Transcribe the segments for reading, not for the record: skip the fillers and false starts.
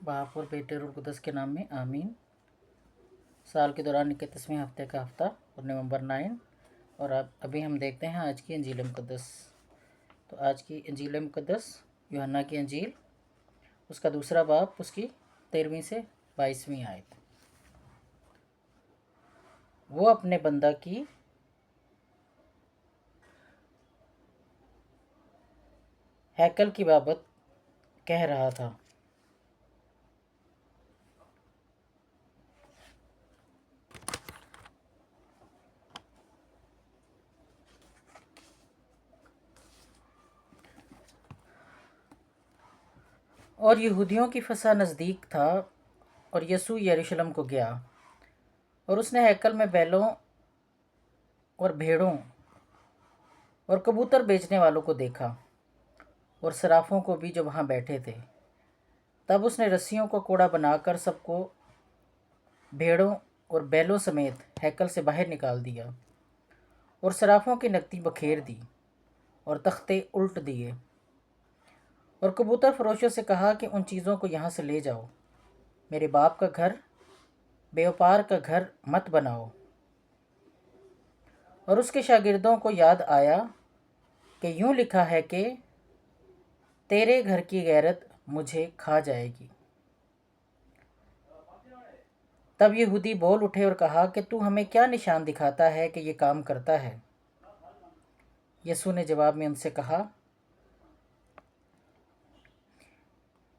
बाप और बेटे और कुदस के नाम में आमीन। साल के दौरान 31वें हफ्ते का हफ्ता और नवंबर 9। और अब अभी हम देखते हैं आज की इंजील मुक़द्दस। तो आज की इंजील मुक़द्दस यूहन्ना की इंजील, उसका दूसरा बाब, उसकी 13वीं से 22वीं आयत। वो अपने बंदा की हैकल की बाबत कह रहा था। और यहूदियों की फसह नज़दीक था और यसू यरूशलेम को गया और उसने हैकल में बैलों और भेड़ों और कबूतर बेचने वालों को देखा और सराफों को भी जो वहाँ बैठे थे। तब उसने रस्सियों को कोड़ा बनाकर सबको भेड़ों और बैलों समेत हैकल से बाहर निकाल दिया और सराफों की नकदी बखेर दी और तख्ते उल्ट दिए और कबूतर फरोशों से कहा कि उन चीज़ों को यहाँ से ले जाओ, मेरे बाप का घर व्यापार का घर मत बनाओ। और उसके शागिर्दों को याद आया कि यूँ लिखा है कि तेरे घर की गैरत मुझे खा जाएगी। तब यहूदी बोल उठे और कहा कि तू हमें क्या निशान दिखाता है कि ये काम करता है। यसू ने जवाब में उनसे कहा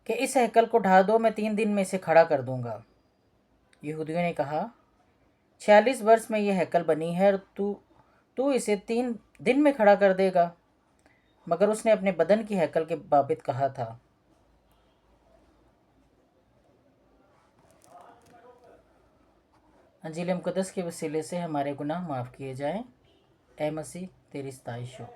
कि इस हैकल को ढा दो, मैं 3 दिन में इसे खड़ा कर दूंगा। यहूदियों ने कहा, 46 वर्ष में यह हैकल बनी है और तू इसे 3 दिन में खड़ा कर देगा। मगर उसने अपने बदन की हैकल के बाबत कहा था। इंजील मुक़द्दस के वसीले से हमारे गुनाह माफ़ किए जाएं। ए मसीह, तेरी सताइश हो।